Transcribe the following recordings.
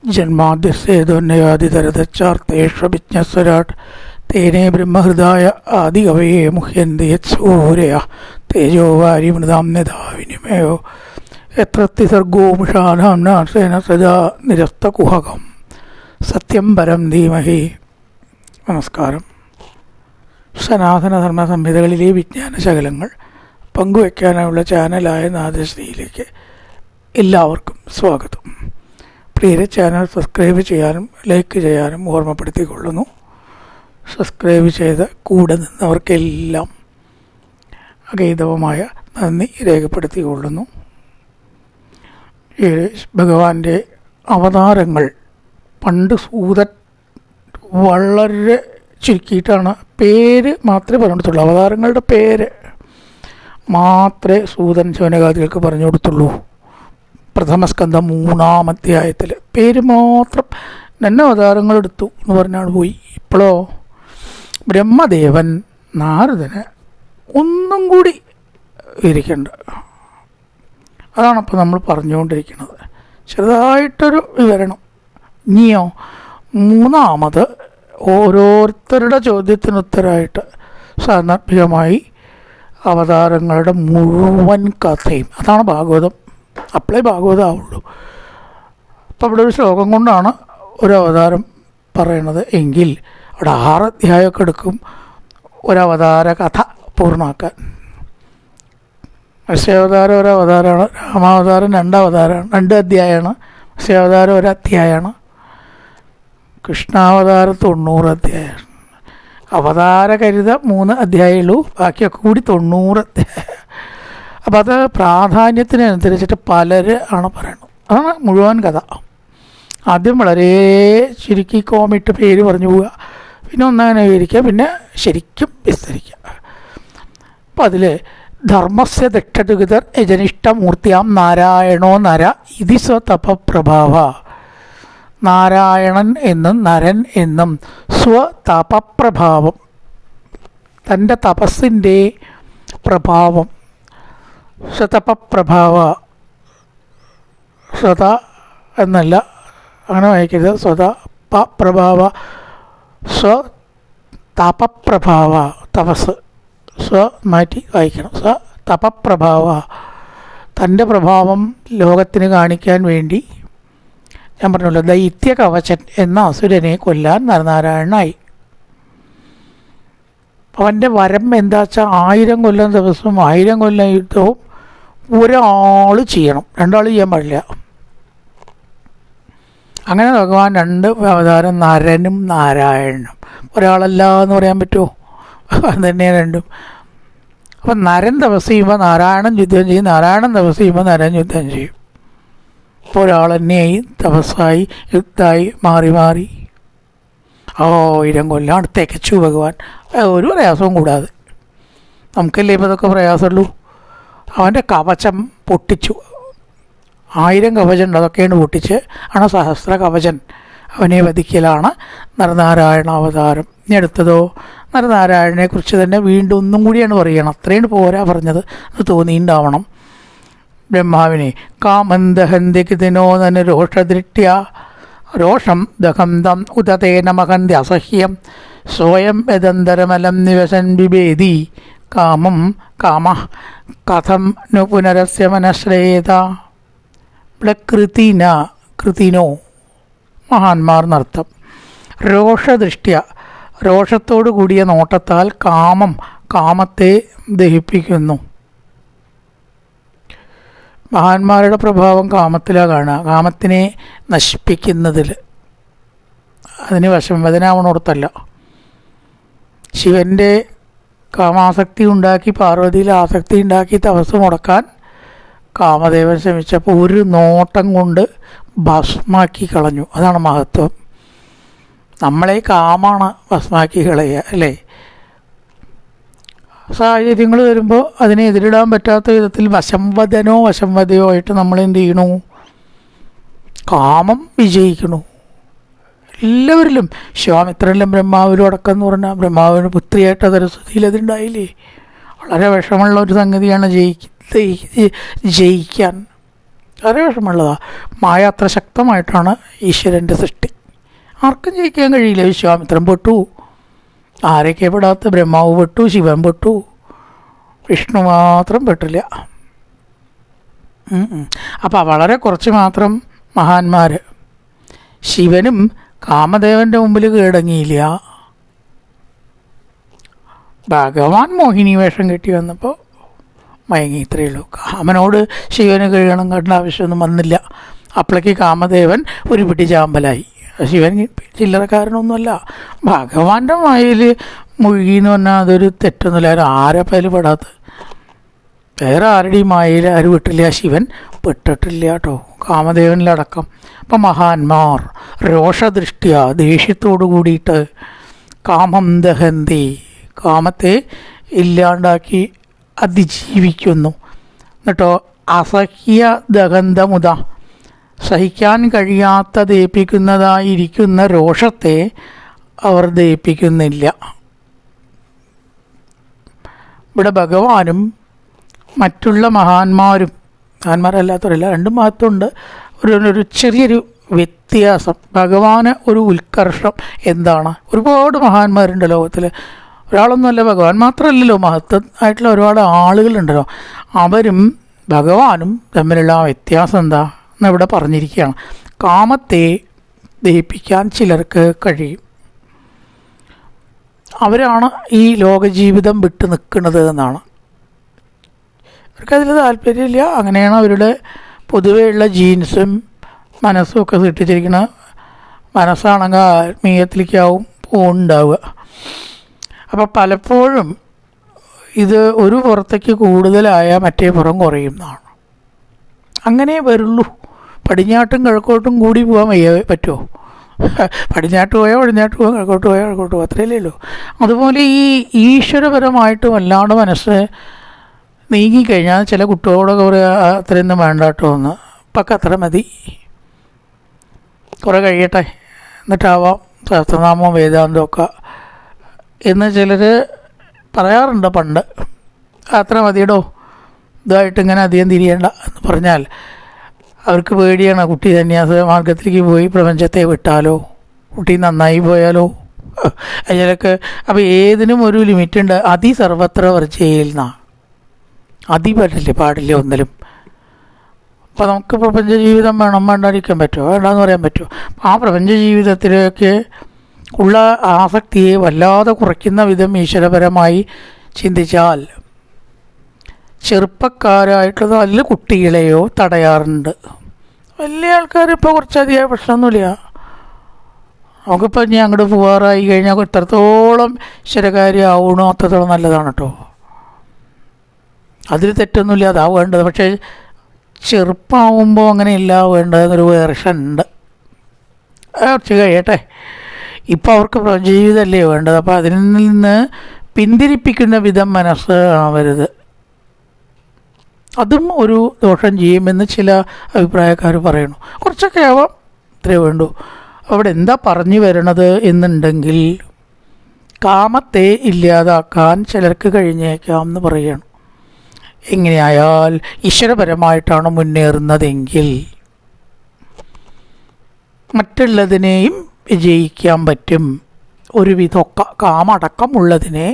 ജന്മാദ്യസേതോന്നയാദിതരതച്ചാർത്തേഷ്വഭിജ്ഞസ്വരാട് തേനേ ബ്രഹ്മഹൃദായ ആദികവയെ മുഹ്യന്തി യത്സൂരയ തേജോ വാരിമൃതാം യഥാ വിനിമയോ യത്ര ത്രിസർഗോ മുഷാധാംനാശേന സദാ നിരസ്തകുഹകം സത്യം പരം ധീമഹി. നമസ്കാരം. സനാതനധർമ്മ സംഹിതകളിലെ വിജ്ഞാന ശകലങ്ങൾ പങ്കുവയ്ക്കാനുള്ള ചാനലായ നാദശ്രീയിലേക്ക് എല്ലാവർക്കും സ്വാഗതം. പ്രിയരെ, ചാനൽ സബ്സ്ക്രൈബ് ചെയ്യാനും ലൈക്ക് ചെയ്യാനും ഓർമ്മപ്പെടുത്തിക്കൊള്ളുന്നു. സബ്സ്ക്രൈബ് ചെയ്ത് കൂടെ നിന്നവർക്കെല്ലാം അഗൈതവമായ നന്ദി രേഖപ്പെടുത്തിക്കൊള്ളുന്നു. ഭഗവാന്റെ അവതാരങ്ങൾ പണ്ട് സൂതൻ വളരെ ചുരുക്കിയിട്ടാണ് പേര് മാത്രമേ പറഞ്ഞിട്ടുള്ളൂ. അവതാരങ്ങളുടെ പേര് മാത്രമേ സൂതൻ ശൗനകാദികൾക്ക് പറഞ്ഞു കൊടുത്തുള്ളൂ. പ്രഥമസ്കന്ധം 3-ാം അധ്യായത്തിൽ പേര് മാത്രം തന്നെ അവതാരങ്ങൾ എടുത്തു എന്ന് പറഞ്ഞാണ് പോയി. ഇപ്പോഴോ ബ്രഹ്മദേവൻ നാരദന് ഒന്നും കൂടി വിവരിക്കേണ്ട. അതാണപ്പോൾ നമ്മൾ പറഞ്ഞുകൊണ്ടിരിക്കുന്നത്. ചെറുതായിട്ടൊരു വിവരണം. ഇനിയോ 3-ാമത് ഓരോരുത്തരുടെ ചോദ്യത്തിനുത്തരമായിട്ട് സാന്ദർഭികമായി അവതാരങ്ങളുടെ മുഴുവൻ കഥയും. അതാണ് ഭാഗവതം. അപ്പോഴേ ഭാഗവതം ആവുള്ളൂ. അപ്പം ഇവിടെ ഒരു ശ്ലോകം കൊണ്ടാണ് ഒരു അവതാരം പറയണത് എങ്കിൽ അവിടെ 6 അധ്യായമൊക്കെ എടുക്കും ഒരവതാര കഥ പൂർണ്ണമാക്കാൻ. മത്സ്യാവതാരം ഒരവതാരമാണ്, രാമാവതാരം 2 അവതാരമാണ്, 2 അധ്യായമാണ്. മത്സ്യാവതാരം 1 അധ്യായമാണ്, കൃഷ്ണാവതാരം 90 അധ്യായമാണ്. അവതാര കരുത 3 അധ്യായമുള്ളൂ, ബാക്കിയൊക്കെ കൂടി 90 അധ്യായം. അപ്പം അത് പ്രാധാന്യത്തിനനുസരിച്ചിട്ട് പലര് ആണ് പറയുന്നത്. അതാണ് മുഴുവൻ കഥ. ആദ്യം വളരെ ചുരുക്കി കോമിട്ട് പേര് പറഞ്ഞു പോവുക, പിന്നെ ഒന്നങ്ങനെ വിവരിക്കുക, പിന്നെ ശരിക്കും വിസ്തരിക്കുക. അപ്പം അതിൽ ധർമ്മസ്യ ദക്ഷതുഗതർ യജനിഷ്ഠമൂർത്തിയാം നാരായണോ നര ഇതി സ്വതപപ്രഭാവ. നാരായണൻ എന്നും നരൻ എന്നും സ്വതപപ്രഭാവം, തൻ്റെ തപസ്സിൻ്റെ പ്രഭാവം. സ്വതപപ്രഭാവ, സ്വത എന്നല്ല, അങ്ങനെ വായിക്കരുത്. സ്വതപപ്രഭാവ, സ്വതപപ്രഭാവ, തപസ് സ്വ മാറ്റി വായിക്കണം. സ്വതപപ്രഭാവ, തൻ്റെ പ്രഭാവം ലോകത്തിന് കാണിക്കാൻ വേണ്ടി ഞാൻ പറഞ്ഞല്ലോ, ദൈത്യ കവചൻ എന്ന അസുരനെ കൊല്ലാൻ നരനാരായണനായി. അവൻ്റെ വരം എന്താ വെച്ചാൽ 1000 കൊല്ലം ദിവസവും 1000 കൊല്ലം യുദ്ധവും ഒരാൾ ചെയ്യണം, 2 ആൾ ചെയ്യാൻ പാടില്ല. അങ്ങനെ ഭഗവാൻ 2 അവതാരം, നരനും നാരായണനും. ഒരാളല്ല എന്ന് പറയാൻ പറ്റുമോ? അത് തന്നെയാണ് രണ്ടും. അപ്പം നരൻ തപസ് ചെയ്യുമ്പോൾ നാരായണൻ യുദ്ധം ചെയ്യും, നാരായണൻ തപസ് ചെയ്യുമ്പോൾ നരൻ യുദ്ധം ചെയ്യും. ഇപ്പോൾ ഒരാൾ തന്നെയായി, തപസ്സായി, യുദ്ധമായി, മാറി മാറി 1000 കൊല്ലം തികച്ചു ഭഗവാൻ, ഒരു പ്രയാസവും കൂടാതെ. നമുക്കല്ലേ ഇപ്പോൾ ഇതൊക്കെ പ്രയാസമുള്ളൂ. അവൻ്റെ കവചം പൊട്ടിച്ചു. 1000 കവചമുണ്ട്, അതൊക്കെയാണ് പൊട്ടിച്ച് ആണ് സഹസ്ര കവചൻ. അവനെ വധിക്കലാണ് നരനാരായണ അവതാരം. ഇനി അടുത്തതോ നരനാരായണനെ കുറിച്ച് തന്നെ വീണ്ടും ഒന്നും കൂടിയാണ് പറയണം. അത്രയും പോരാ പറഞ്ഞത്, അത് തോന്നിയിട്ടുണ്ടാവണം. ബ്രഹ്മാവിനെ കാമന്ദഹന്തിനോ നന രോഷദൃഷ്ട്യ രോഷം ദഹന്തം ഉദതേന മഹന്തി അസഹ്യം സ്വയം യദന്തരമലം നിവസൻ ബിഭേദി കാമം കാമ കഥം നു പുനരസ്യ മനശ്രേത. ഇവിടെ കൃതിനോ മഹാന്മാർ നർത്ഥം. രോഷദൃഷ്ട്യ, രോഷത്തോടു കൂടിയ നോട്ടത്താൽ കാമത്തെ ദഹിപ്പിക്കുന്നു. മഹാന്മാരുടെ പ്രഭാവം കാമത്തിലാണ് കാണുക, കാമത്തിനെ നശിപ്പിക്കുന്നതിൽ. അതിന് വശംവദനാവണോടത്തല്ല. ശിവൻ്റെ കാമാസക്തി ഉണ്ടാക്കി, പാർവതിയിൽ ആസക്തി ഉണ്ടാക്കി തപസ് മുടക്കാൻ കാമദേവൻ ശ്രമിച്ചപ്പോൾ ഒരു നോട്ടം കൊണ്ട് ഭസ്മാക്കി കളഞ്ഞു. അതാണ് മഹത്വം. നമ്മളെ കാമാണ് ഭസ്മാക്കി കളയുക, അല്ലേ? സാഹചര്യങ്ങൾ വരുമ്പോൾ അതിനെ എതിരിടാൻ പറ്റാത്ത വിധത്തിൽ വശംവദയോ ആയിട്ട് നമ്മളെന്ത് ചെയ്യണു? കാമം വിജയിക്കണു. എല്ലാവരിലും വിശ്വാമിത്രനിലും ബ്രഹ്മാവിലും അടക്കം എന്ന് പറഞ്ഞാൽ ബ്രഹ്മാവിന് പുത്രിയായിട്ട് സരസ്വതിയിൽ അതുണ്ടായില്ലേ. വളരെ വിഷമമുള്ള ഒരു സംഗതിയാണ് ജയിക്കാൻ. വളരെ വിഷമമുള്ളതാണ്. മായ അത്ര ശക്തമായിട്ടാണ് ഈശ്വരൻ്റെ സൃഷ്ടി. ആർക്കും ജയിക്കാൻ കഴിയില്ല. വിശ്വാമിത്രൻ പെട്ടു, ആരൊക്കെ പെടാത്ത, ബ്രഹ്മാവ് പെട്ടു, ശിവൻ പെട്ടു, വിഷ്ണു മാത്രം പെട്ടില്ല. അപ്പോൾ വളരെ കുറച്ച് മാത്രം മഹാന്മാർ. ശിവനും കാമദേവൻ്റെ മുമ്പിൽ കീഴടങ്ങിയില്ല. ഭഗവാൻ മോഹിനി വേഷം കെട്ടി വന്നപ്പോൾ മയങ്ങി, ഇത്രയേ ഉള്ളൂ. കാമനോട് ശിവന് കീഴണം കണ്ട ആവശ്യമൊന്നും വന്നില്ല. അപ്പോഴേക്ക് കാമദേവൻ ഒരു പിടി ചാമ്പലായി. ശിവൻ ചില്ലറക്കാരനൊന്നുമല്ല, ഭഗവാന്റെ മായയിൽ മുഴുകി എന്ന് പറഞ്ഞാൽ അതൊരു തെറ്റൊന്നുമില്ല. ആരപ്പതിൽ പെടാത്തത്? വേറെ ആരുടെയും മായയിൽ ആരും വിട്ടില്ല, ശിവൻ പെട്ടിട്ടില്ല കേട്ടോ, കാമദേവനിലടക്കം. അപ്പം മഹാന്മാർ രോഷദൃഷ്ടിയ, ദേഷ്യത്തോടു കൂടിയിട്ട് കാമം ദഹന്തി, കാമത്തെ ഇല്ലാണ്ടാക്കി അതിജീവിക്കുന്നു. എന്നിട്ടോ അസഹ്യ ദഹന്തമുത, സഹിക്കാൻ കഴിയാത്ത ദഹിപ്പിക്കുന്നതായിരിക്കുന്ന രോഷത്തെ അവർ ദഹിപ്പിക്കുന്നില്ല. ഇവിടെ ഭഗവാനും മറ്റുള്ള മഹാന്മാരും, മഹാന്മാരല്ലാത്തവരല്ല, രണ്ടും മഹത്വമുണ്ട്. ഒരു ചെറിയൊരു വ്യത്യാസം. ഭഗവാന് ഒരു ഉത്കർഷം എന്താണ്? ഒരുപാട് മഹാന്മാരുണ്ട് ലോകത്തിൽ. ഒരാളൊന്നുമല്ല, ഭഗവാൻ മാത്രമല്ലല്ലോ, മഹത്വമായിട്ടുള്ള ഒരുപാട് ആളുകളുണ്ടല്ലോ. അവരും ഭഗവാനും തമ്മിലുള്ള വ്യത്യാസം എന്താ എന്നിവിടെ പറഞ്ഞിരിക്കുകയാണ്. കാമത്തെ ദഹിപ്പിക്കാൻ ചിലർക്ക് കഴിയും, അവരാണ് ഈ ലോകജീവിതം വിട്ട് നിൽക്കുന്നത് എന്നാണ്. അവർക്കതിൽ താല്പര്യമില്ല. അങ്ങനെയാണ് അവരുടെ പൊതുവെയുള്ള ജീൻസും മനസ്സും ഒക്കെ സൃഷ്ടിച്ചിരിക്കുന്നത്. മനസ്സാണെങ്കിൽ ആത്മീയത്തിലേക്കാവും പോകുന്നുണ്ടാവുക. അപ്പോൾ പലപ്പോഴും ഇത് ഒരു പുറത്തേക്ക് കൂടുതലായ മറ്റേ പുറം കുറയും എന്നാണ്. അങ്ങനെ വരുള്ളൂ. പടിഞ്ഞാട്ടും കിഴക്കോട്ടും കൂടി പോകാൻ പറ്റുമോ? പടിഞ്ഞാട്ട് പോയാൽ പടിഞ്ഞാട്ട് പോകാം, കിഴക്കോട്ട് പോയാൽ കിഴക്കോട്ട് പോകാം, അത്രയല്ലേ ഉള്ളൂ. അതുപോലെ ഈ ഈശ്വരപരമായിട്ട് വല്ലാണ്ട് മനസ്സ് നീങ്ങിക്കഴിഞ്ഞാൽ ചില കുട്ടികളോടൊക്കെ പറയുക അത്രയൊന്നും വേണ്ട കേട്ടോ എന്ന്, ഇപ്പൊക്കെ അത്ര മതി, കുറേ കഴിയട്ടെ എന്നിട്ടാവാം സഹസ്രനാമവും വേദാന്തമൊക്കെ എന്ന് ചിലർ പറയാറുണ്ട്. പണ്ട് അത്ര മതിയടോ, ഇതായിട്ട് ഇങ്ങനെ അധികം തിരിയേണ്ട എന്ന് പറഞ്ഞാൽ അവർക്ക് പേടിയാണ്. കുട്ടി സന്യാസ മാർഗത്തിലേക്ക് പോയി പ്രപഞ്ചത്തെ വിട്ടാലോ, കുട്ടി നന്നായി പോയാലോ അതിലൊക്കെ. അപ്പോൾ ഏതിനും ഒരു ലിമിറ്റുണ്ട്. അതി സർവത്ര വർജ്ജയിൽന്നാ, അതി പാടില്ല ഒന്നിലും. അപ്പോൾ നമുക്ക് പ്രപഞ്ച ജീവിതം വേണം, വേണ്ടാതിരിക്കാൻ പറ്റുമോ? വേണ്ടാന്ന് പറയാൻ പറ്റുമോ? ആ പ്രപഞ്ച ജീവിതത്തിലേക്ക് ഉള്ള ആസക്തിയെ വല്ലാതെ കുറയ്ക്കുന്ന വിധം ഈശ്വരപരമായി ചിന്തിച്ചാൽ ചെറുപ്പക്കാരായിട്ടുള്ള നല്ല കുട്ടികളെയോ തടയാറുണ്ട്. വലിയ ആൾക്കാർ ഇപ്പോൾ കുറച്ചധികം പ്രശ്നമൊന്നുമില്ല. നമുക്കിപ്പോൾ ഇനി അങ്ങോട്ട് പോകാറായി കഴിഞ്ഞാൽ എത്രത്തോളം ഈശ്വരകാര്യമാവണോ അത്രത്തോളം നല്ലതാണ് കേട്ടോ. അതിൽ തെറ്റൊന്നുമില്ല, അതാ വേണ്ടത്. പക്ഷേ ചെറുപ്പമാകുമ്പോൾ അങ്ങനെയില്ല വേണ്ടതെന്നൊരു വേർഷൻ ഉണ്ട്. കുറച്ച് കഴിയട്ടെ, ഇപ്പോൾ അവർക്ക് ജീവിതമല്ലേ വേണ്ടത്. അപ്പോൾ അതിൽ നിന്ന് പിന്തിരിപ്പിക്കുന്ന വിധം മനസ്സ് ആവരുത്. അതും ഒരു ദോഷം ചെയ്യുമെന്ന് ചില അഭിപ്രായക്കാർ പറയുന്നു. കുറച്ചൊക്കെ ആവാം, ഇത്രയേ വേണ്ടൂ. അവിടെ എന്താ പറഞ്ഞു വരണത് എന്നുണ്ടെങ്കിൽ കാമത്തെ ഇല്ലാതാക്കാൻ ചിലർക്ക് കഴിഞ്ഞേക്കാം എന്ന് പറയുകയാണ്. എങ്ങനെയായാൽ ഈശ്വരപരമായിട്ടാണ് മുന്നേറുന്നതെങ്കിൽ മറ്റുള്ളതിനെയും വിജയിക്കാൻ പറ്റും. ഒരുവിധമൊക്കെ കാമടക്കമുള്ളതിനെ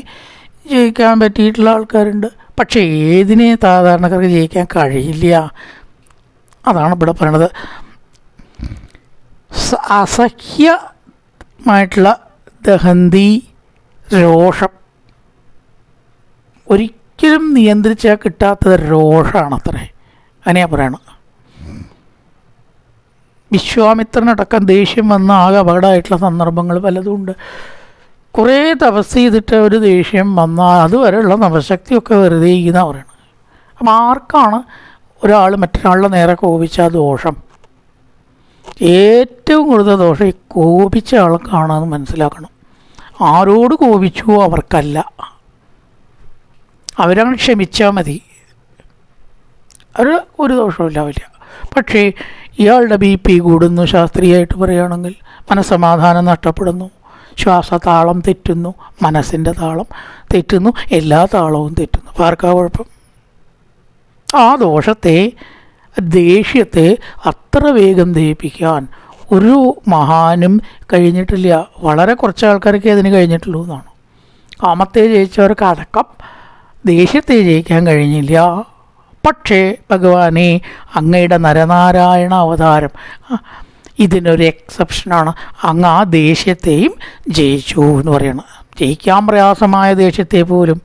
ജയിക്കാൻ പറ്റിയിട്ടുള്ള ആൾക്കാരുണ്ട്. പക്ഷേ ഏതിനെ സാധാരണക്കാർക്ക് ജയിക്കാൻ കഴിയില്ല. അതാണ് ഇവിടെ പറയണത്. അസഹ്യമായിട്ടുള്ള ദഹന്തി രോഷം, ഒരിക്കലും നിയന്ത്രിച്ചാൽ കിട്ടാത്തത് രോഷമാണത്രേ. അങ്ങനെയാ പറയണം. വിശ്വാമിത്രനടക്കം ദേഷ്യം വന്ന ആകെ അപകടമായിട്ടുള്ള സന്ദർഭങ്ങൾ പലതുമുണ്ട്. കുറേ തപസ് ചെയ്തിട്ട് ഒരു ദേഷ്യം വന്നാൽ അതുവരെയുള്ള നവശക്തിയൊക്കെ വെറുതെ ഇരിക്കുന്ന പറയണം. അപ്പം ആർക്കാണ് ഒരാൾ മറ്റൊരാളുടെ നേരെ കോപിച്ച ദോഷം? ഏറ്റവും കൂടുതൽ ദോഷം ഈ കോപിച്ച ആൾക്കാണെന്ന് മനസ്സിലാക്കണം. ആരോട് കോപിച്ചു അവർക്കല്ല, അവരങ്ങനെ ക്ഷമിച്ചാൽ മതി, ഒരു ദോഷമില്ലാവില്ല. പക്ഷേ ഇയാളുടെ BP കൂടുന്നു, ശാസ്ത്രീയമായിട്ട് പറയുകയാണെങ്കിൽ മനസ്സമാധാനം നഷ്ടപ്പെടുന്നു, ശ്വാസതാളം തെറ്റുന്നു, മനസ്സിൻ്റെ താളം തെറ്റുന്നു, എല്ലാ താളവും തെറ്റുന്നു. അപ്പോൾ ആർക്കാ കുഴപ്പം? ആ ദോഷത്തെ ദേഷ്യത്തെ അത്ര വേഗം ദഹിപ്പിക്കാൻ ഒരു മഹാനും കഴിഞ്ഞിട്ടില്ല. വളരെ കുറച്ച് ആൾക്കാർക്ക് അതിന് കഴിഞ്ഞിട്ടുള്ളൂ എന്നാണ്. കാമത്തെ ജയിച്ചവർക്ക് അടക്കം ദേഷ്യത്തെ ജയിക്കാൻ കഴിഞ്ഞില്ല. പക്ഷേ ഭഗവാനെ, അങ്ങയുടെ നരനാരായണ അവതാരം ഇതിനൊരു എക്സെപ്ഷനാണ്. അങ്ങ് ആ ദേഷ്യത്തെയും ജയിച്ചു എന്ന് പറയണം. ജയിക്കാൻ പ്രയാസമായ ദേഷ്യത്തെ പോലും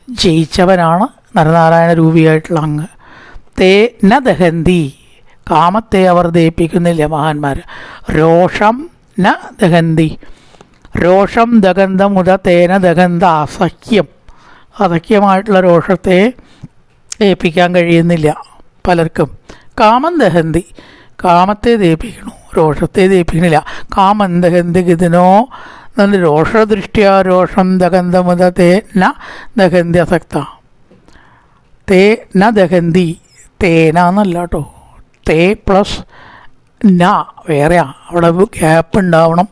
ജയിച്ചവനാണ് നരനാരായണ രൂപിയായിട്ടുള്ള അങ്ങ്. തേ ന ദഹന്തി, കാമത്തെ അവർ ദഹിപ്പിക്കുന്നില്ല മഹാന്മാർ. രോഷം ന ദഹന്തി, രോഷം ദഗന്ധമുത തേന ദഗന്ധ അസഹ്യം, അസഹ്യമായിട്ടുള്ള രോഷത്തെ ദഹിപ്പിക്കാൻ കഴിയുന്നില്ല പലർക്കും. കാമം ദഹന്തി, കാമത്തെ ദഹിപ്പിക്കണു, രോഷത്തെ ദഹിപ്പിക്കണില്ല. കാമം ദഹന്തി ഗതിനോ നല്ല രോഷദൃഷ്ട്യ രോഷം ദഗന്ധമുത തേ ന ദഹന്തി അസക്ത. തേ ന ദഹന്തി, തേന എന്നല്ല കേട്ടോ, തേ പ്ലസ് ന വേറെയാ. അവിടെ ഗ്യാപ്പ് ഉണ്ടാവണം.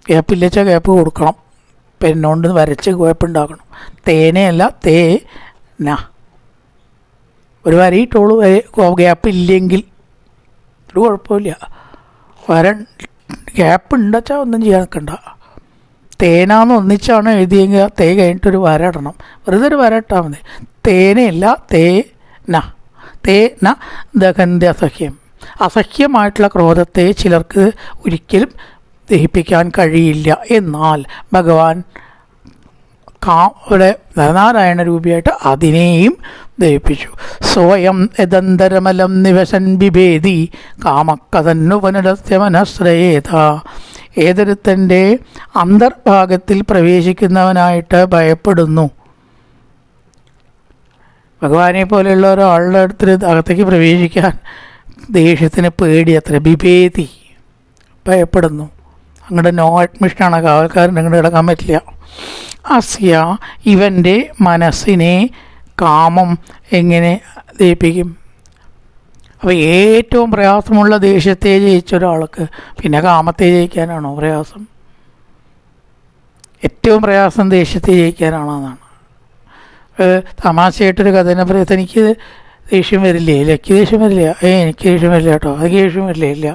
ഗ്യാപ്പില്ല വെച്ചാൽ ഗ്യാപ്പ് കൊടുക്കണം. പെണ്ണുകൊണ്ട് വരച്ച് ഗ്യാപ്പ് ഉണ്ടാക്കണം. തേനയല്ല, തേ ന. ഒരു വരയിട്ടോളൂ, ഗ്യാപ്പ് ഇല്ലെങ്കിൽ ഒരു കുഴപ്പമില്ല. ഗ്യാപ്പ് ഉണ്ടെച്ചാൽ ഒന്നും ചെയ്യാൻ നിൽക്കണ്ട. തേനാന്ന് ഒന്നിച്ചാണ് എഴുതിയെങ്കിൽ തേ കഴിഞ്ഞിട്ടൊരു വര ഇടണം. വെറുതെ ഒരു വര ഇട്ടാൽ മതി. തേനയല്ല, തേ ന. തേ ന ദഹന്തി അസഹ്യം. അസഹ്യമായിട്ടുള്ള ക്രോധത്തെ ചിലർക്ക് ഒരിക്കലും ദഹിപ്പിക്കാൻ കഴിയില്ല. എന്നാൽ ഭഗവാൻ ഇവിടെ നരനാരായണ രൂപിയായിട്ട് അതിനെയും ദഹിപ്പിച്ചു. സ്വയം യദന്തരമലം നിവശൻ ബിഭേദി കാമക്കതന്നുപനരസ്യ മനശ്രയേത. ഏതൊരുത്തൻ്റെ അന്തർഭാഗത്തിൽ പ്രവേശിക്കുന്നവനായിട്ട് ഭയപ്പെടുന്നു. ഭഗവാനെ പോലെയുള്ള ഒരാളുടെ അടുത്ത് അകത്തേക്ക് പ്രവേശിക്കാൻ ദേഷ്യത്തിന് പേടി അത്ര. ബിഭേദി, ഭയപ്പെടുന്നു. അങ്ങോട്ട് നോ അഡ്മിഷനാണ്, കാവൽക്കാരൻ അങ്ങോട്ട് കിടക്കാൻ പറ്റില്ല. അസ്യ, ഇവൻ്റെ മനസ്സിനെ കാമം എങ്ങനെ ദഹിപ്പിക്കും? അപ്പോൾ ഏറ്റവും പ്രയാസമുള്ള ദേഷ്യത്തെ ജയിച്ച ഒരാൾക്ക് പിന്നെ കാമത്തെ ജയിക്കാനാണോ പ്രയാസം? ഏറ്റവും പ്രയാസം ദേഷ്യത്തെ ജയിക്കാനാണോ എന്നാണ്. തമാശയായിട്ടൊരു കഥനെ പറയാം, തനിക്ക് ദേഷ്യം വരില്ലേ? എനിക്ക് ദേഷ്യം വരില്ല. എനിക്ക് ദേഷ്യം വരില്ല കേട്ടോ. എനിക്ക് ദേഷ്യം വരില്ലേ? ഇല്ല.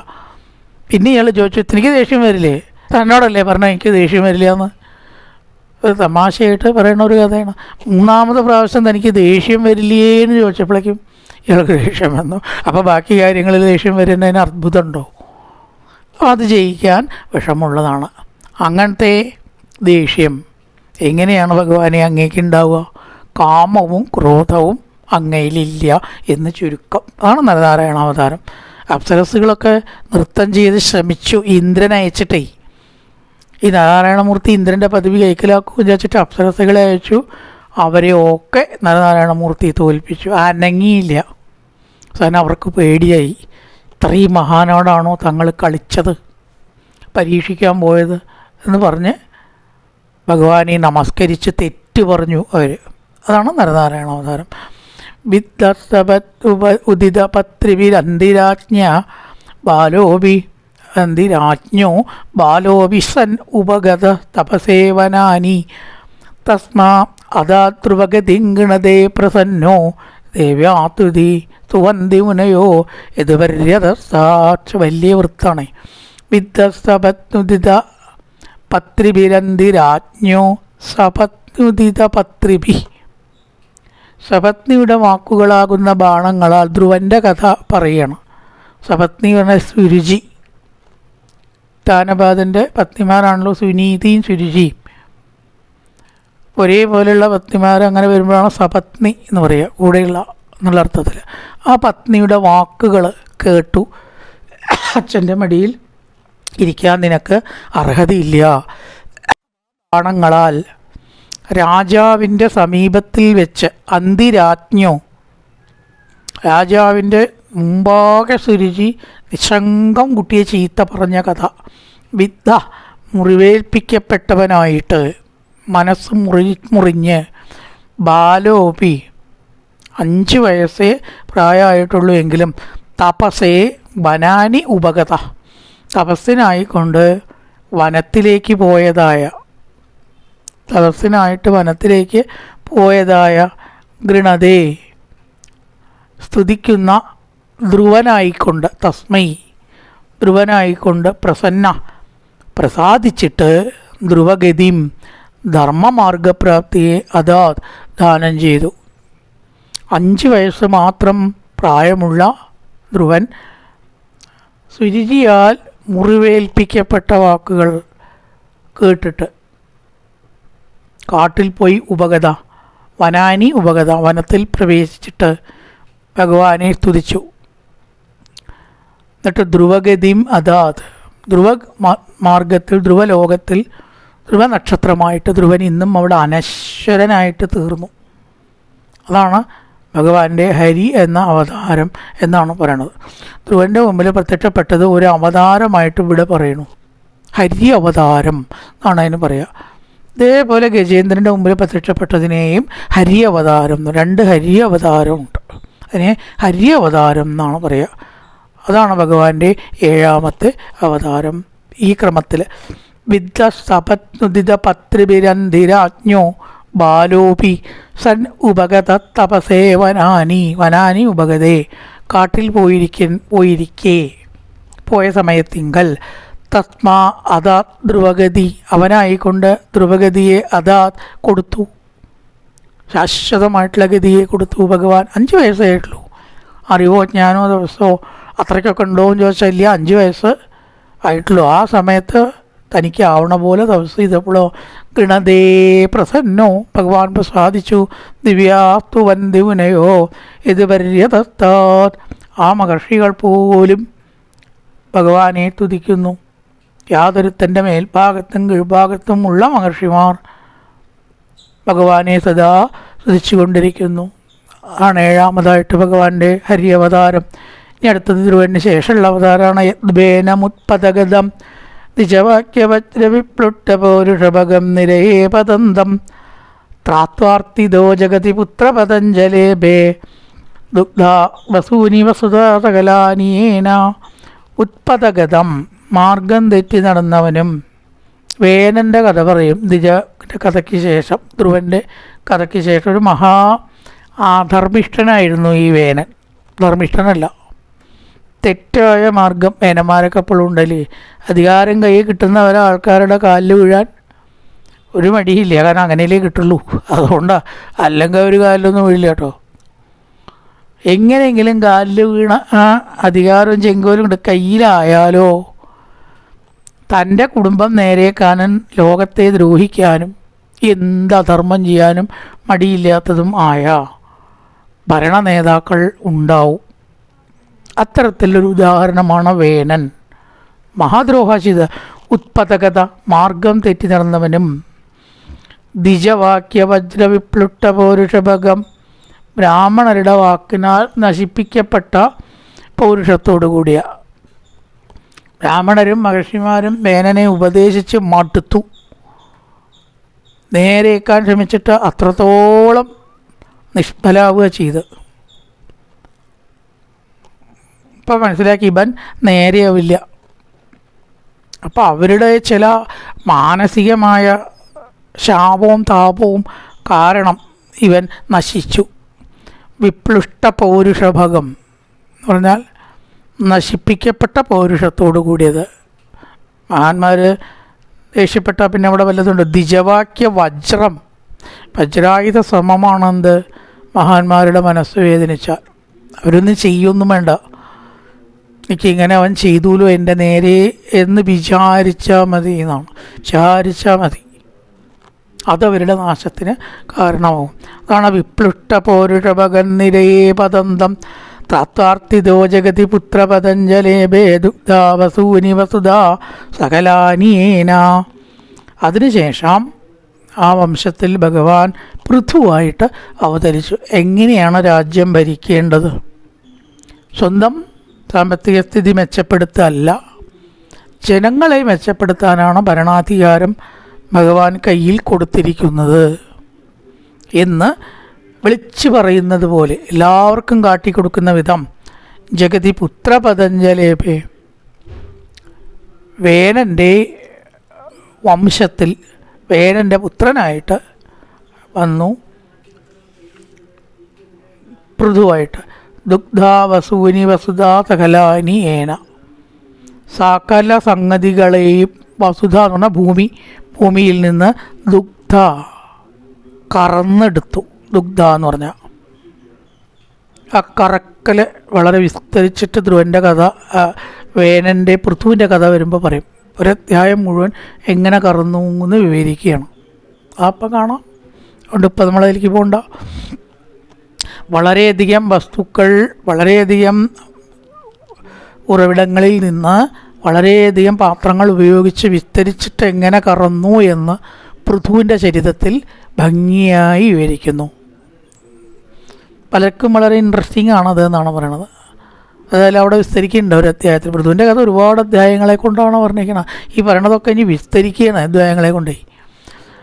പിന്നെ ഇയാൾ ചോദിച്ചു, എനിക്ക് ദേഷ്യം വരില്ലേ? തന്നോടല്ലേ പറഞ്ഞാൽ എനിക്ക് ദേഷ്യം വരില്ല എന്ന്. ഒരു തമാശയായിട്ട് പറയുന്ന ഒരു കഥയാണ്. മൂന്നാമത്തെ പ്രാവശ്യം തനിക്ക് ദേഷ്യം വരില്ലേ എന്ന് ചോദിച്ചപ്പോഴേക്കും ഇയാൾക്ക് ദേഷ്യം വന്നു. അപ്പോൾ ബാക്കി കാര്യങ്ങളിൽ ദേഷ്യം വരുന്നതിന് അത്ഭുതമുണ്ടോ? അത് ജയിക്കാൻ വിഷമമുള്ളതാണ്. അങ്ങനത്തെ ദേഷ്യം എങ്ങനെയാണ് ഭഗവാനെ അങ്ങേക്ക് ഉണ്ടാവുക? കാമവും ക്രോധവും അങ്ങയിലില്ല എന്ന് ചുരുക്കം. അതാണ് നരനാരായണ അവതാരം. അപ്സരസ്സുകളൊക്കെ നൃത്തം ചെയ്ത് ശ്രമിച്ചു ഇന്ദ്രൻ അയച്ചിട്ടേ. ഈ നാരായണമൂർത്തി ഇന്ദ്രൻ്റെ പദവി കൈക്കലാക്കും വിചാരിച്ചിട്ട് അപ്സരസ്സുകളെ അയച്ചു. അവരെയൊക്കെ നരനാരായണമൂർത്തി തോൽപ്പിച്ചു. അനങ്ങിയില്ല. കാരണം അവർക്ക് പേടിയായി. ഇത്രയും മഹാനോടാണോ തങ്ങൾ കളിച്ചത്, പരീക്ഷിക്കാൻ പോയത് എന്ന് പറഞ്ഞ് ഭഗവാനെ നമസ്കരിച്ച് തെറ്റ് പറഞ്ഞു അവർ. അതാണ് നരനാരായണ അവതാരം. ഉദിത പത്രിവിരന്തിരാജ്ഞ ബാലോബി അന്തിരാജ്ഞോ ബാലോബി സൻ ഉപഗത തപസേവനാനി തസ്മാ അദാതൃവഗതിംഗണതേ പ്രസന്നോ ദേവ്യാതുതി സുവന്തി മുനയോ യതുപര്യതസാക്ഷ. വലിയ വൃത്താണ്. വിദ്വസ്തപത്നുദിത പത്രിഭിരന്തിരാജ്ഞോ സപത്നുദിത പത്രിഭി. സപത്നിയുടെ വാക്കുകളാകുന്ന ബാണങ്ങളാൽ ധ്രുവൻ്റെ കഥ പറയണം. സപത്നി പറഞ്ഞ സുരുചി. താനപാദൻ്റെ പത്നിമാരാണല്ലോ സുനീതിയും സുരുചിയും. ഒരേപോലെയുള്ള പത്നിമാർ അങ്ങനെ വരുമ്പോഴാണ് സപത്നി എന്ന് പറയുക, കൂടെയുള്ള എന്നുള്ള അർത്ഥത്തിൽ. ആ പത്നിയുടെ വാക്കുകൾ കേട്ടു, അച്ഛൻ്റെ മടിയിൽ ഇരിക്കാൻ നിനക്ക് അർഹതയില്ല. ബാണങ്ങളാൽ രാജാവിൻ്റെ സമീപത്തിൽ വെച്ച് അന്തിരാജ്ഞോ, രാജാവിൻ്റെ മുമ്പാകെ സുരുചി നിശങ്കം കുട്ടിയെ ചീത്ത പറഞ്ഞ കഥ. വിദ്യ, മുറിവേൽപ്പിക്കപ്പെട്ടവനായിട്ട് മനസ്സ് മുറിഞ്ഞ് ബാലോപി 5 വയസ്സേ പ്രായമായിട്ടുള്ളൂ എങ്കിലും തപസേ വനാനി ഉപഗത, തപസ്സിനായിക്കൊണ്ട് വനത്തിലേക്ക് പോയതായ, തപസ്സിനായിട്ട് വനത്തിലേക്ക് പോയതായ ഗൃണതേ സ്തുതിക്കുന്ന ധ്രുവനായിക്കൊണ്ട് തസ്മൈ ധ്രുവനായിക്കൊണ്ട് പ്രസാദിച്ചിട്ട് ധ്രുവഗതിം ധർമ്മമാർഗപ്രാപ്തിയെ അതാ ദാനം ചെയ്തു. 5 വയസ്സ് മാത്രം പ്രായമുള്ള ധ്രുവൻ സുരുചിയാൽ മുറിവേൽപ്പിക്കപ്പെട്ട വാക്കുകൾ കേട്ടിട്ട് കാട്ടിൽ പോയി വനത്തിൽ പ്രവേശിച്ചിട്ട് ഭഗവാനെ സ്തുതിച്ചു. എന്നിട്ട് ധ്രുവഗതിം അതാത് മാർഗത്തിൽ ധ്രുവലോകത്തിൽ ധ്രുവനക്ഷത്രമായിട്ട് ധ്രുവൻ ഇന്നും അവിടെ അനശ്വരനായിട്ട് തീർന്നു. അതാണ് ഭഗവാന്റെ ഹരി എന്ന അവതാരം എന്നാണ് പറയണത്. ധ്രുവൻ്റെ മുമ്പിൽ പ്രത്യക്ഷപ്പെട്ടത് ഒരു അവതാരമായിട്ട് ഇവിടെ പറയുന്നു. ഹരി അവതാരം എന്നാണ് അതിന് പറയുക. ഇതേപോലെ ഗജേന്ദ്രൻ്റെ മുമ്പിൽ പ്രത്യക്ഷപ്പെട്ടതിനെയും ഹരി അവതാരം, 2 ഹരി അവതാരമുണ്ട്. അതിനെ ഹരി അവതാരം എന്നാണ് പറയുക. അതാണ് ഭഗവാന്റെ 7ാമത്തെ അവതാരം. ഈ ക്രമത്തിൽ വിദ്യ സപത്നുദിത പത്രിഭിരന്ധിരാജ്ഞോ ബാലോപി സൻ ഉപഗത തപസേ വനാനി ഉപഗതേ. കാട്ടിൽ പോയ സമയത്തിങ്കൽ തസ്മാ അതാത് ധ്രുവഗതി അവനായിക്കൊണ്ട് ധ്രുവഗതിയെ അതാത് കൊടുത്തു, ശാശ്വതമായിട്ടുള്ള ഗതിയെ കൊടുത്തു ഭഗവാൻ. 5 വയസ്സേ ആയിട്ടുള്ളൂ. അറിവോ ജ്ഞാനോ ദിവസമോ അത്രയ്ക്കൊക്കെ ഉണ്ടോ എന്ന് ചോദിച്ചാൽ ഇല്ല, 5 വയസ്സ് ആയിട്ടുള്ളൂ. ആ സമയത്ത് തനിക്ക് ആവണ പോലെ തപസ് ചെയ്തപ്പോഴോ ഗണതേ പ്രസന്നോ ഭഗവാൻ പ്രസാദിച്ചു. ദിവ്യാസ്തു വന്ദിമുനയോ ഇത് പര്യതസ്താത്. ആ മഹർഷികൾ പോലും ഭഗവാനെ തുതിക്കുന്നു. യാതൊരുത്തൻ്റെ മേൽഭാഗത്തും കീഴ്ഭാഗത്തും ഉള്ള മഹർഷിമാർ ഭഗവാനെ സദാ സ്തുതിച്ചുകൊണ്ടിരിക്കുന്നു. ആണ് 7ാമതായിട്ട് ഭഗവാന്റെ ഹരി അവതാരം. ഇനി അടുത്തത് ധ്രുവന് ശേഷമുള്ള അവതാരമാണ് യദ്ബേനമുത്പതഗതം ദിജവാക്യവജ്രവിപ്ലുട്ടപൗരുഷഭകം നിരയേ പതന്തം ത്രാത്വാർത്തിദോ ജഗതി പുത്രപതഞ്ജലേഭേ ദുഗ്ധാ വസൂനി വസുധാ സകലാനിയേന. ഉത്പതഗതം മാർഗം തെറ്റി നടന്നവനും. വേനൻ്റെ കഥ പറയും. ദ്വിജൻ്റെ കഥയ്ക്ക് ശേഷം, ധ്രുവൻ്റെ കഥയ്ക്ക് ശേഷം ഒരു മഹാ ധർമ്മിഷ്ഠനായിരുന്നു ഈ വേനൻ. ധർമ്മിഷ്ഠനല്ല, തെറ്റായ മാർഗം. വേനന്മാരൊക്കെ എപ്പോഴും ഉണ്ടല്ലേ. അധികാരം കയ്യിൽ കിട്ടുന്ന ആൾക്കാരുടെ കാലിൽ വീഴാൻ ഒരു മടിയില്ല, കാരണം അങ്ങനെയല്ലേ കിട്ടുള്ളൂ. അതുകൊണ്ടാണ്. അല്ലെങ്കിൽ ഒരു കാലിലൊന്നും വീഴില്ല കേട്ടോ. എങ്ങനെയെങ്കിലും കാലിൽ വീണ ആ അധികാരവും ചെങ്കോലും കൊണ്ട് കയ്യിലായാലോ തൻ്റെ കുടുംബം നേരേക്കാനും ലോകത്തെ ദ്രോഹിക്കാനും എന്തധർമ്മം ചെയ്യാനും മടിയില്ലാത്തതും ആയ ഭരണ നേതാക്കൾ ഉണ്ടാവും. അത്തരത്തിലൊരു ഉദാഹരണമാണ് വേനൻ. മഹാദ്രോഹാശിത ഉത്പതകത മാർഗം തെറ്റി നടന്നവനും ദ്വിജവാക്യ വജ്രവിപ്ലുട്ട പൗരുഷഭകം ബ്രാഹ്മണരുടെ വാക്കിനാൽ നശിപ്പിക്കപ്പെട്ട പൗരുഷത്തോടു കൂടിയ. ബ്രാഹ്മണരും മഹർഷിമാരും വേനനെ ഉപദേശിച്ച് മടുത്തു. നേരേക്കാൻ ശ്രമിച്ചിട്ട് അത്രത്തോളം നിഷ്ഫലാവുക ചെയ്ത്. ഇപ്പം മനസ്സിലാക്കി ഇവൻ നേരെയാവില്ല. അപ്പോൾ അവരുടെ ചില മാനസികമായ ശാപവും താപവും കാരണം ഇവൻ നശിച്ചു. വിപ്ലുഷ്ട പൗരുഷഭകം എന്ന് പറഞ്ഞാൽ നശിപ്പിക്കപ്പെട്ട പൗരുഷത്തോടു കൂടിയത്. മഹാന്മാർ ദേഷ്യപ്പെട്ട പിന്നെ അവിടെ വല്ലതുണ്ട്. ദ്വിജവാക്യ വജ്രായുധ സമമാണെന്ത് മഹാന്മാരുടെ മനസ്സ് വേദനിച്ചാൽ. അവരൊന്നും ചെയ്യൊന്നും വേണ്ട. എനിക്കിങ്ങനെ അവൻ ചെയ്തൂലോ എൻ്റെ നേരെ എന്ന് വിചാരിച്ചാൽ മതി എന്നാണ്. വിചാരിച്ചാൽ മതി, അതവരുടെ നാശത്തിന് കാരണമാവും. അതാണ് വിപ്ലുഷ്ട പൗരുഷഭകൻ നിരയേ പതന്തം ത്രാത്വാർത്തിദോ ജഗതി പുത്രപതഞ്ജലേഭേ ദുഗ്ധാ വസൂനി വസുധാ സകലാനിയേന. അതിനുശേഷം ആ വംശത്തിൽ ഭഗവാൻ പൃഥുവായിട്ട് അവതരിച്ചു. എങ്ങനെയാണ് രാജ്യം ഭരിക്കേണ്ടത്? സ്വന്തം സാമ്പത്തിക സ്ഥിതി മെച്ചപ്പെടുത്തല്ല, ജനങ്ങളെ മെച്ചപ്പെടുത്താനാണ് ഭരണാധികാരം ഭഗവാൻ കയ്യിൽ കൊടുത്തിരിക്കുന്നത് എന്ന് വിളിച്ചു പറയുന്നത് പോലെ എല്ലാവർക്കും കാട്ടിക്കൊടുക്കുന്ന വിധം ജഗതി പുത്രപതഞ്ജലേഭേ വേനൻ്റെ വംശത്തിൽ വേനൻ്റെ പുത്രനായിട്ട് വന്നു പൃഥുവായിട്ട്. ദുഗ്ധാ വസൂനി വസുധാ സകലാനി ഏന. സകല സംഗതികളെയും, വസുധ എന്ന് പറഞ്ഞാൽ ഭൂമിയിൽ നിന്ന് ദുഗ്ധ കറന്നെടുത്തു. ദുഗ്ധ എന്ന് പറഞ്ഞാൽ ആ കറക്കൽ വളരെ വിസ്തരിച്ചിട്ട് ധ്രുവൻ്റെ കഥ, വേനൻ്റെ പൃഥുവിൻ്റെ കഥ വരുമ്പോൾ പറയും. ഒരധ്യായം മുഴുവൻ എങ്ങനെ കറന്നു എന്ന് വിവരിക്കുകയാണ്. അപ്പം കാണാം. അതുകൊണ്ട് ഇപ്പം നമ്മളതിലേക്ക് പോകണ്ട. വളരെയധികം വസ്തുക്കൾ, വളരെയധികം ഉറവിടങ്ങളിൽ നിന്ന് വളരെയധികം പാത്രങ്ങൾ ഉപയോഗിച്ച് വിസ്തരിച്ചിട്ട് എങ്ങനെ കറന്നു എന്ന് പൃഥുവിൻ്റെ ചരിതത്തിൽ ഭംഗിയായി വിവരിക്കുന്നു. പലർക്കും വളരെ ഇൻട്രസ്റ്റിംഗ് ആണത് എന്നാണ് പറയണത്. അതായത് അവിടെ വിസ്തരിക്കുന്നുണ്ട് ഒരു അധ്യായത്തിൽ. പൃഥുവിൻ്റെ കഥ ഒരുപാട് അധ്യായങ്ങളെ കൊണ്ടാണ് പറഞ്ഞിരിക്കുന്നത്. ഈ പറയണതൊക്കെ ഇനി വിസ്തരിക്കുകയാണ് അധ്യായങ്ങളെ കൊണ്ടേ.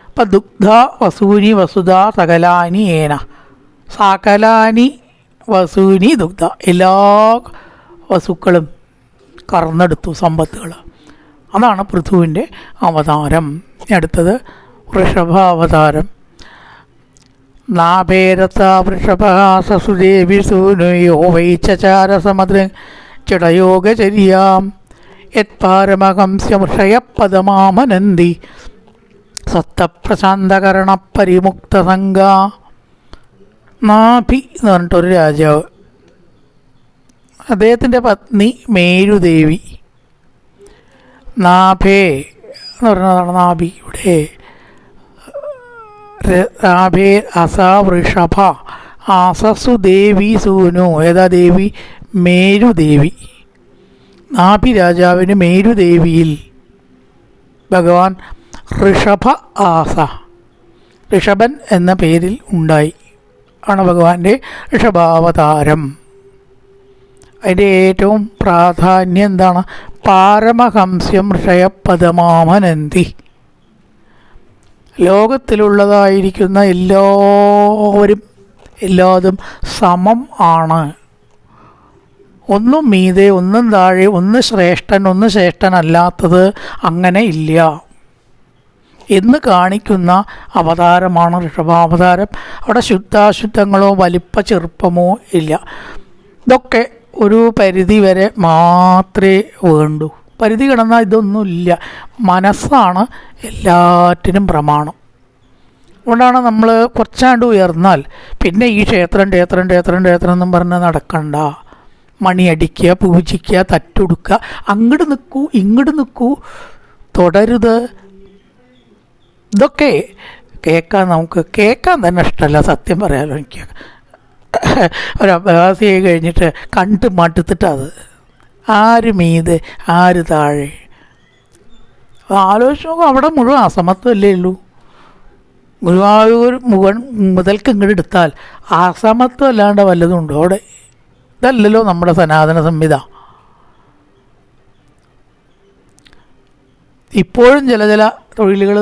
അപ്പം ദുഗ്ധ വസൂനി വസുധ സകലാനി ഏന. സകലാനി വസൂനി ദുഗ്ധ, എല്ലാ വസ്തുക്കളും കറന്നെടുത്തു, സമ്പത്തുകൾ. അതാണ് പൃഥുവിൻ്റെ അവതാരം. അടുത്തത് വൃഷഭാവതാരം. നാഭേരത്ത വൃഷഭാസസുദേവി സൂനുയോ വൈചാരസമദൃ ചടയോഗചര്യാം യത്പാരമഹംസ്യമൃഷയപദമാമനന്തി സത്തപ്രശാന്തകരണ പരിമുക്തസംഗ. നാഭി എന്ന് പറഞ്ഞിട്ടൊരു രാജാവ്, അദ്ദേഹത്തിൻ്റെ പത്നി മേരുദേവി. നാഭേ എന്ന് പറയുന്നതാണ് നാഭിയുടെ. നാഭേ അസ വൃഷഭ ആസസു ദേവി സൂനു. ഏതാ ദേവി? മേരുദേവി. നാഭി രാജാവിന് മേരുദേവിയിൽ ഭഗവാൻ ഋഷഭ ആസ, ഋഷഭൻ എന്ന പേരിൽ ഉണ്ടായി. ആണ് ഭഗവാന്റെ ഋഷഭാവതാരം. അതിൻ്റെ ഏറ്റവും പ്രാധാന്യം എന്താണ്? പാരമഹംസ്യം ഋഷയപദമാമനന്തി. ലോകത്തിലുള്ളതായിരിക്കുന്ന എല്ലാതും സമം ആണ്. ഒന്നും മീതെ, ഒന്നും താഴെ, ഒന്ന് ശ്രേഷ്ഠൻ, ഒന്ന് ശ്രേഷ്ഠനല്ലാത്തത് അങ്ങനെ ഇല്ല എന്ന് കാണിക്കുന്ന അവതാരമാണ് ഋഷഭാവതാരം. അവിടെ ശുദ്ധാശുദ്ധങ്ങളോ വലിപ്പ ചെറുപ്പമോ ഇല്ല. ഇതൊക്കെ ഒരു പരിധി വരെ മാത്രമേ വേണ്ടൂ. പരിധി കിടന്നാൽ ഇതൊന്നുമില്ല. മനസ്സാണ് എല്ലാറ്റിനും പ്രമാണം. അതുകൊണ്ടാണ് നമ്മൾ കുറച്ചാണ്ട് ഉയർന്നാൽ പിന്നെ ഈ ക്ഷേത്രം എന്നും പറഞ്ഞ് നടക്കണ്ട. മണിയടിക്കുക, പൂജിക്കുക, തട്ടുടുക്കുക, അങ്ങോട്ട് നിൽക്കൂ ഇങ്ങോട്ട് നിൽക്കൂ, തുടരുത്. ഇതൊക്കെ നമുക്ക് കേൾക്കാൻ തന്നെ ഇഷ്ടമല്ല, സത്യം പറയാമല്ലോ. എനിക്ക് ഒരു അഭ്യാസിയായി കഴിഞ്ഞിട്ട് കണ്ട് മടുത്തിട്ടത് ആര് മീതെ ആര് താഴെ ആലോചിച്ച് നോക്കും. അവിടെ മുഴുവൻ അസമത്വമല്ലേ ഉള്ളൂ. ഗുരുവായൂർ മുതൽക്ക് ഇങ്ങോട്ട് എടുത്താൽ അസമത്വം അല്ലാണ്ട് വല്ലതും ഉണ്ടോ അവിടെ? ഇതല്ലല്ലോ നമ്മുടെ സനാതന സംഹിത. ഇപ്പോഴും ചില തൊഴിലുകൾ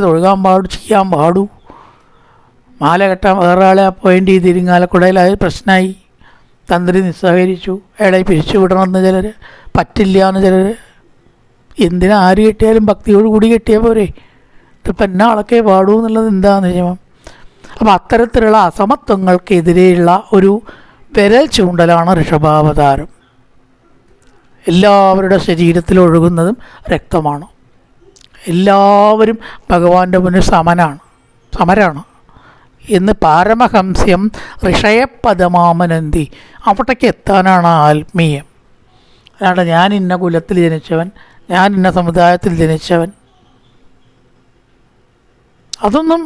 തൊഴുകാൻ ചെയ്യാൻ പാടൂ. മാല കെട്ടാൻ വേറെ ആളെ അപ്പോയിൻ്റ് ചെയ്ത് ഇരിങ്ങാലക്കുടയിൽ അത് പ്രശ്നമായി. തന്ത്രി നിസ്സഹകരിച്ചു. അയാളെ പിരിച്ചു വിടണമെന്ന് ചിലർ, പറ്റില്ല എന്ന് ചിലർ. എന്തിനാ ആര് കെട്ടിയാലും ഭക്തിയോട് കൂടി കെട്ടിയാൽ പോരെ? ഇതിപ്പോൾ എന്നെ ആളൊക്കെ പാടൂ എന്നുള്ളത് എന്താണെന്ന് നിയമം? അപ്പം അത്തരത്തിലുള്ള അസമത്വങ്ങൾക്കെതിരെയുള്ള ഒരു വിരൽ ചൂണ്ടലാണ് ഋഷഭാവതാരം. എല്ലാവരുടെ ശരീരത്തിൽ ഒഴുകുന്നതും രക്തമാണ്. എല്ലാവരും ഭഗവാന്റെ മുന്നിൽ സമരാണ് എന്ന് പാരമഹംസ്യം ഋഷയപദമാമനന്തി. അവിടേക്ക് എത്താനാണ് ആത്മീയം. അല്ലാണ്ട് ഞാൻ ഇന്ന കുലത്തിൽ ജനിച്ചവൻ, ഞാൻ ഇന്ന സമുദായത്തിൽ ജനിച്ചവൻ, അതൊന്നും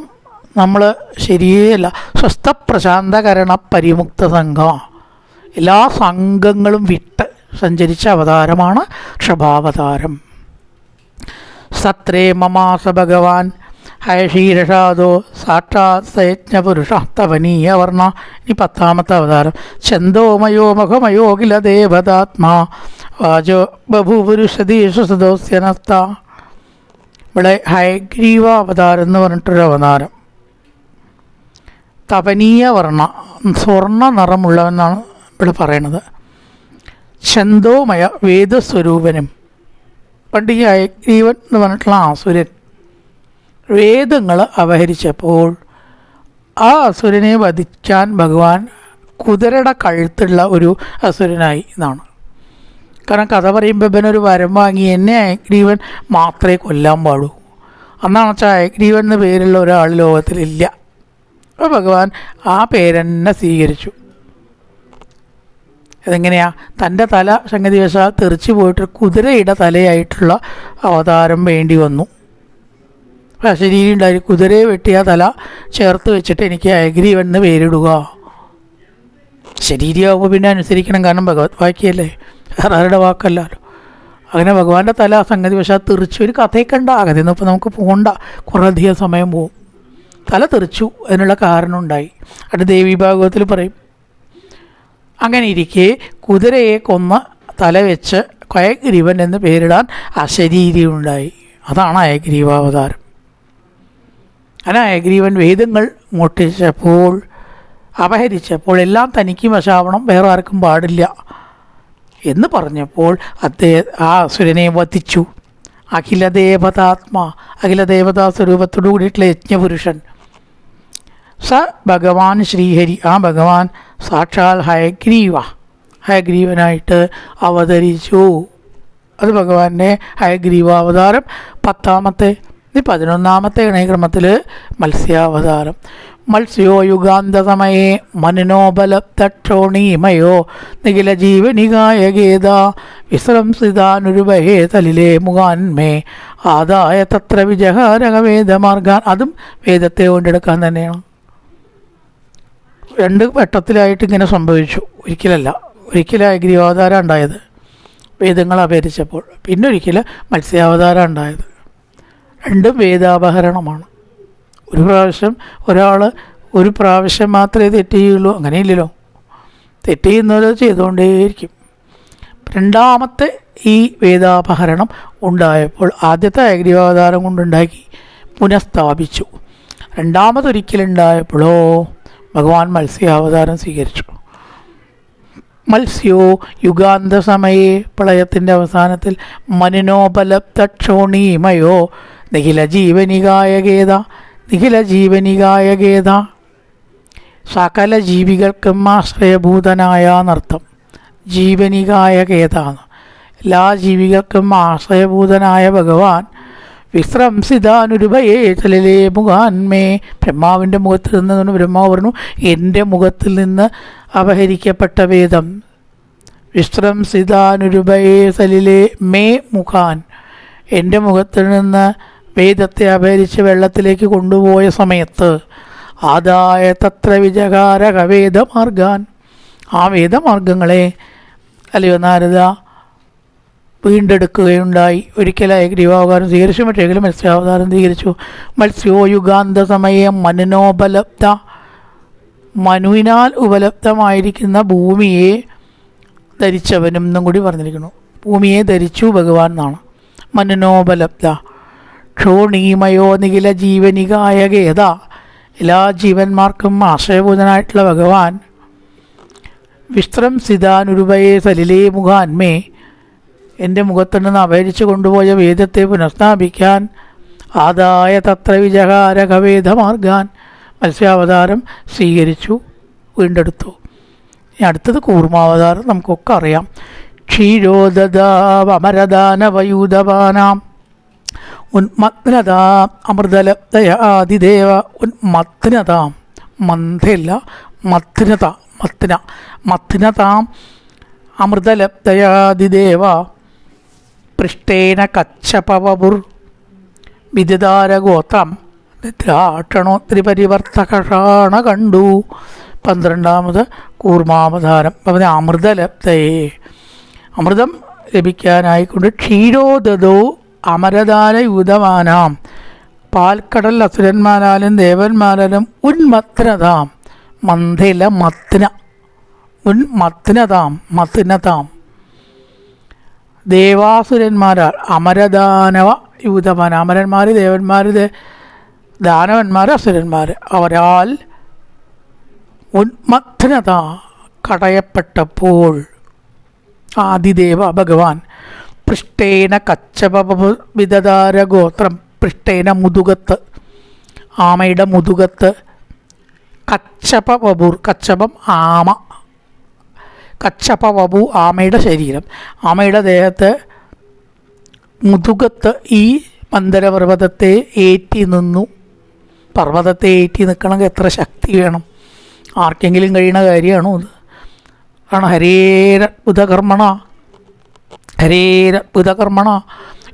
നമ്മൾ ശരിയല്ല. സ്വസ്ഥപ്രശാന്തകരണ പരിമുക്ത സംഘമാണ്. എല്ലാ സംഘങ്ങളും വിട്ട് സഞ്ചരിച്ച അവതാരമാണ് ഋഷഭാവതാരം. സത്രേ മമാസ ഭഗവാൻ ഹയശീരഷാദോ സാക്ഷാത് സയജ്ഞപുരുഷ തവനീയ വർണ്ണ. ഇനി 10ാമത്തെ അവതാരം. ഛന്ദോമയോ മഖമയോ കില ദേവതാത്മാ വാചോ ബഭൂപുരുഷദീഷു സദോസ്യനസ്ത. ഇവിടെ ഹയഗ്രീവ അവതാരം എന്ന് പറഞ്ഞിട്ടൊരു അവതാരം. തപനീയ വർണ്ണ, സ്വർണ്ണ നിറമുള്ളവെന്നാണ് ഇവിടെ പറയണത്. ഛന്ദോമയ, വേദസ്വരൂപനും. പണ്ട് ഈ ഹയഗ്രീവൻ എന്ന് പറഞ്ഞിട്ടുള്ള അസുരൻ വേദങ്ങൾ അപഹരിച്ചപ്പോൾ ആ അസുരനെ വധിക്കാൻ ഭഗവാൻ കുതിരയുടെ കഴുത്തുള്ള ഒരു അസുരനായി എന്നാണ്. കാരണം കഥ പറയുമ്പോൾ ഇവനൊരു വരം വാങ്ങി എന്നെ ഹയഗ്രീവൻ മാത്രമേ കൊല്ലാൻ പാടൂ. അന്നാണ് വെച്ചാൽ ഹയഗ്രീവൻ എന്ന പേരുള്ള ഒരാൾ ലോകത്തിലില്ല. അപ്പോൾ ഭഗവാൻ ആ പേരെന്നെ സ്വീകരിച്ചു. അതെങ്ങനെയാ? തൻ്റെ തല സംഗതിവശാൽ തെറിച്ചു പോയിട്ട് കുതിരയുടെ തലയായിട്ടുള്ള അവതാരം വേണ്ടി വന്നു. ശരീരം ഉണ്ടായി കുതിരയെ വെട്ടിയ തല ചേർത്ത് വെച്ചിട്ട് എനിക്ക് ഹയഗ്രീവൻ എന്ന് പേരിടുക. ശരീരമാകുമ്പോൾ പിന്നെ അനുസരിക്കണം, കാരണം ഭഗവത് വാക്യല്ലേ, വേറെ ആരുടെ വാക്കല്ലല്ലോ. അങ്ങനെ ഭഗവാന്റെ തല സംഗതിവശാൽ തെറിച്ചു. ഒരു കഥയൊക്കെ ഉണ്ട്, ആ കഥയൊന്നും ഇപ്പോൾ നമുക്ക് പോകണ്ട, കുറേ അധികം സമയം പോവും. തല തെറിച്ചു, അതിനുള്ള കാരണം ഉണ്ടായി. അത് ദേവി ഭാഗവത്തിൽ പറയും. അങ്ങനെ ഇരിക്കെ കുതിരയെ കൊന്ന തല വെച്ച് ഹയഗ്രീവൻ എന്ന് പേരിടാൻ അശരീരി ഉണ്ടായി. അതാണ് ഹയഗ്രീവാവതാരം. അങ്ങനെ ഹയഗ്രീവൻ വേദങ്ങൾ മോഷ്ടിച്ചപ്പോൾ, അപഹരിച്ചപ്പോൾ എല്ലാം തനിക്ക് വശാവണം, വേറെ ആർക്കും പാടില്ല എന്ന് പറഞ്ഞപ്പോൾ ആ അസുരനെ വധിച്ചു. അഖില ദേവതാ സ്വരൂപത്തോടു കൂടിയിട്ടുള്ള യജ്ഞപുരുഷൻ സ ഭഗവാൻ ശ്രീഹരി. ആ ഭഗവാൻ സാക്ഷാൽ ഹയഗ്രീവനായിട്ട് അവതരിച്ചു. അത് ഭഗവാന്റെ ഹയഗ്രീവാവതാരം 10ാമത്തെ 11ാമത്തെ ഗണക്രമത്തിൽ മത്സ്യാവതാരം. മത്സ്യോ യുഗാന്തസമയേ മനനോബലപ്തക്ഷോണീമയോ നിഖില ജീവനികായഗേദ വിശ്രംസിതാനുരുഭയേ തലിലേ മുഖാന്മേ ആദായ തത്ര വിജഹാരകവേദമാർഗാൻ. അതും വേദത്തെ കൊണ്ടെടുക്കാൻ തന്നെയാണ്. 2 ഘട്ടത്തിലായിട്ട് ഇങ്ങനെ സംഭവിച്ചു. ഒരിക്കലും ഹയഗ്രീവാവതാരം ഉണ്ടായത് വേദങ്ങൾ അപഹരിച്ചപ്പോൾ, പിന്നെ ഒരിക്കൽ മത്സ്യാവതാരം ഉണ്ടായത്. 2ഉം വേദാപഹരണമാണ്. ഒരു പ്രാവശ്യം മാത്രമേ തെറ്റ് ചെയ്യുള്ളൂ, അങ്ങനെയില്ലല്ലോ. തെറ്റ് ചെയ്യുന്നത് ചെയ്തുകൊണ്ടേയിരിക്കും. 2ാമത്തെ ഈ വേദാപഹരണം ഉണ്ടായപ്പോൾ ആദ്യത്തെ ഹയഗ്രീവാവതാരം കൊണ്ടുണ്ടാക്കി പുനഃസ്ഥാപിച്ചു. 2ാമതൊരിക്കലുണ്ടായപ്പോഴോ ഭഗവാൻ മത്സ്യാവതാരം സ്വീകരിച്ചു. മത്സ്യോ യുഗാന്ത സമയേ, പ്രളയത്തിൻ്റെ അവസാനത്തിൽ മനനോബലപ്തക്ഷോണീമയോ നിഖില ജീവനികായഗേദ സകല ജീവികൾക്കും ആശ്രയഭൂതനായ നർത്ഥം. ജീവനികായഗേതാണ് എല്ലാ ജീവികൾക്കും ആശ്രയഭൂതനായ ഭഗവാൻ വിശ്രംസിതാനുരുഭയേ ചലിലേ മുഖാന്മേ. ബ്രഹ്മാവിൻ്റെ മുഖത്തിൽ നിന്ന് ബ്രഹ്മാവ് പറഞ്ഞു, എൻ്റെ മുഖത്തിൽ നിന്ന് അപഹരിക്കപ്പെട്ട വേദം വിശ്രംസിതാനുരുഭയേ സലിലേ മേ മുഖാൻ, എൻ്റെ മുഖത്തിൽ നിന്ന് വേദത്തെ അപഹരിച്ച് വെള്ളത്തിലേക്ക് കൊണ്ടുപോയ സമയത്ത് ആദായ തത്ര വിജകാരക വേദമാർഗാൻ, ആ വേദമാർഗങ്ങളെ അല്ലയോ നാരദ വീണ്ടെടുക്കുകയുണ്ടായി. ഒരിക്കൽ ഹയഗ്രീവാവതാരം സ്വീകരിച്ചു, മറ്റേങ്കിലും മത്സ്യാവതാരം സ്വീകരിച്ചു. മത്സ്യോ യുഗാന്ത സമയം മനനോപലബ്ധ, മനുവിനാൽ ഉപലബ്ധമായിരിക്കുന്ന ഭൂമിയെ ധരിച്ചവനും എന്നും കൂടി പറഞ്ഞിരിക്കുന്നു. ഭൂമിയെ ധരിച്ചു ഭഗവാൻ എന്നാണ്. മനനോപലബ്ധ ക്ഷോണീമയോ നിഖില ജീവനികായകേത, എല്ലാ ജീവന്മാർക്കും ആശ്രയഭൂതനായിട്ടുള്ള ഭഗവാൻ വിശ്രംസിതാനുരുഭയേ സലിലേ മുഖാന്മേ, എൻ്റെ മുഖത്തു നിന്ന് അപഹരിച്ചു കൊണ്ടുപോയ വേദത്തെ പുനഃസ്ഥാപിക്കാൻ ആദായ തത്ര വിജഹാരക വേദമാർഗാൻ മത്സ്യാവതാരം സ്വീകരിച്ചു, വീണ്ടെടുത്തു. ഇനി അടുത്തത് കൂർമാവതാരം. നമുക്കൊക്കെ അറിയാം. ക്ഷീരോദാവമരദാനവയൂതപാനാം ഉന്മഗ്നതാം അമൃതലബ്ധയാതിദേവ. ഉന്മഗ്നതാം, മന്ദല്ല മഗ്നതാം അമൃതലബ്ധയാതിദേവ പൃഷ്ടേന കച്ചപവപുർ വിദിതാരഗോത്രം നിദ്രാക്ഷണോത്രിപരിവർത്തകഷാണ കണ്ടു. 12ാമത് കൂർമാവതാരം. അവന് അമൃതലബ്ധയെ, അമൃതം ലഭിക്കാനായിക്കൊണ്ട് ക്ഷീരോദോ അമരദാനയൂതമാനാം, പാൽക്കടൽ അസുരന്മാരാലും ദേവന്മാരാലും ഉന്മഗ്നതാം, മന്ദല മഗ്നതാം ദേവാസുരന്മാരാൽ അമരദാനവ യൂതമാന, അമരന്മാർ ദേവന്മാർ ദാനവന്മാർ അസുരന്മാർ അവരാൽ ഉന്മഗ്നത കടയപ്പെട്ടപ്പോൾ ആദിദേവ ഭഗവാൻ പൃഷ്ടേന കച്ചപവിദാരഗോത്രം, പൃഷ്ടേന മുതുകത്ത്, ആമയുടെ മുതുകത്ത്, കച്ചപവപുർ, കച്ചപം ആമ, കച്ചപ വപു ആമയുടെ ശരീരം. ആമയുടെ ദേഹത്ത് മുതുകത്ത് ഈ മന്ദരപർവ്വതത്തെ ഏറ്റി നിന്നു. പർവ്വതത്തെ ഏറ്റി നിൽക്കണമെങ്കിൽ എത്ര ശക്തി വേണം? ആർക്കെങ്കിലും കഴിയുന്ന കാര്യമാണോ അത്? ആണ് ഹരേരത്ഭുതകർമ്മണ, ഹരേരത്ഭുതകർമ്മണ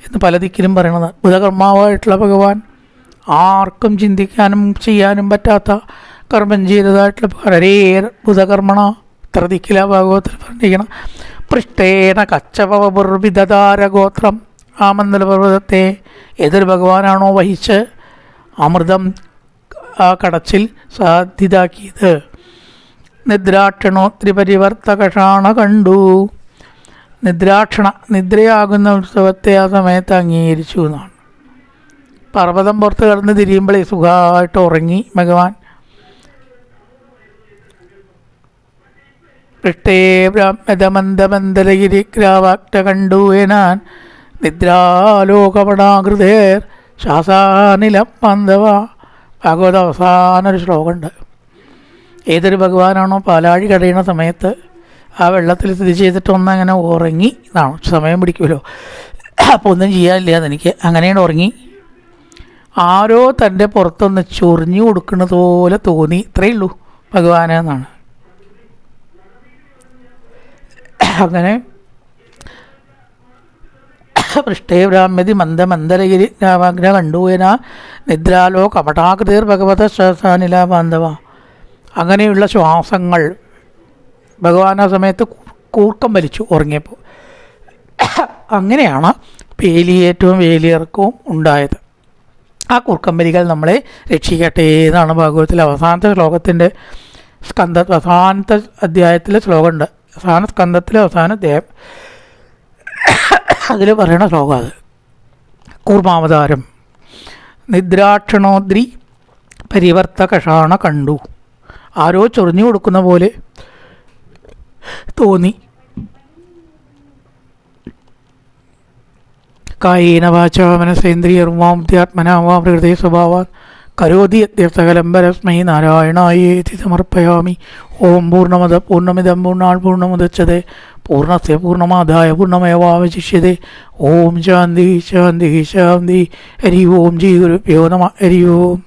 എന്ന് പല ദിക്കിലും പറയണത്. ബുധകർമാവായിട്ടുള്ള ഭഗവാൻ ആർക്കും ചിന്തിക്കാനും ചെയ്യാനും പറ്റാത്ത കർമ്മം ചെയ്തതായിട്ടുള്ള ഹരേരത്ഭുതകർമ്മണ ഇത്ര ദിക്കില ഭാഗവത്തിൽ പറഞ്ഞിരിക്കണം. പൃഷ്ടേന കച്ചപുർവിദാരഗോത്രം, ആ മന്ദരപർവ്വതത്തെ ഏതൊരു ഭഗവാനാണോ വഹിച്ച് അമൃതം ആ കടച്ചിൽ സാധ്യതാക്കിയത്. നിദ്രാക്ഷണോത്രി പരിവർത്തകഷാണ കണ്ടു. നിദ്രയാകുന്ന ഉത്സവത്തെ ആ സമയത്ത് അംഗീകരിച്ചു എന്നാണ്. പർവ്വതം പുറത്ത് കിടന്ന് തിരിയുമ്പോഴേ സുഖമായിട്ട് ഉറങ്ങി ഭഗവാൻ. പൃഷ്ടേ ബ്രാഹ്മദമന്ദമന്ദരഗിരിഗ്രാവാക്ട കണ്ടുവേനാൻ നിദ്രാലോകപടാകൃതേർ ശാസാനിലം പന്തവ. ഭാഗവത അവസാന ഒരു ശ്ലോകമുണ്ട്. ഏതൊരു ഭഗവാനാണോ പാലാഴി കടയുന്ന സമയത്ത് ആ വെള്ളത്തിൽ സ്ഥിതി ചെയ്തിട്ട് ഒന്നങ്ങനെ ഉറങ്ങി എന്നാണ്. സമയം പിടിക്കുമല്ലോ, അപ്പോൾ ഒന്നും ചെയ്യാനില്ല അതെനിക്ക്. അങ്ങനെയാണ് ഉറങ്ങി. ആരോ തൻ്റെ പുറത്തൊന്ന് ചൊറിഞ്ഞു കൊടുക്കുന്നത് പോലെ തോന്നി, ഇത്രയേ ഉള്ളൂ ഭഗവാനെന്നാണ്. അങ്ങനെ പൃഷ്ടേ ബ്രാഹ്മതി മന്ദമന്ദരഗിരി രാമാഗ്ര കണ്ടുവേന നിദ്രാലോ കപടാകൃതിർ ഭഗവത ശ്വാസാനില ബാന്ധവ. അങ്ങനെയുള്ള ശ്വാസങ്ങൾ ഭഗവാൻ ആ സമയത്ത് കൂർക്കം വലിച്ചു ഉറങ്ങിയപ്പോൾ. അങ്ങനെയാണ് വേലിയേറ്റവും വേലിയിറക്കവും ഉണ്ടായത്. ആ കൂർക്കമ്പലികൾ നമ്മളെ രക്ഷിക്കട്ടെ എന്നാണ് ഭാഗവതത്തിലെ അവസാനത്തെ ശ്ലോകത്തിൻ്റെ അവസാനത്തെ അധ്യായത്തിലെ ശ്ലോകമുണ്ട്. അവസാന സ്കന്ധത്തിലെ അവസാന അധ്യായം, അതിൽ പറയണ ശ്ലോകം അത്. കൂർമാവതാരം. നിദ്രാക്ഷണോദ്രി പരിവർത്തകഷാണ കണ്ടു. ആരോ ചൊറിഞ്ഞു കൊടുക്കുന്ന പോലെ തോന്നി. കായേന വാചാ മനസേന്ദ്രിയർവാമുദ്യാത്മനാ വാ പ്രകൃതി സ്വഭാവാൻ കരോതി യദ്യസകലം പരസ്മൈ നാരായണായേതി സമർപ്പയാമി. ഓം പൂർണ്ണമദ പൂർണ്ണമിദം പൂർണ്ണാൽ പൂർണ്ണമുദച്യതേ പൂർണ്ണസ്യ പൂർണ്ണമാദായ പൂർണ്ണമേവാവശിഷ്യതേ. ഓം ശാന്തി ശാന്തി ശാന്തി. ഹരി ഓം ജി ഗുരുഭ്യോ നമഃ. ഹരി ഓം.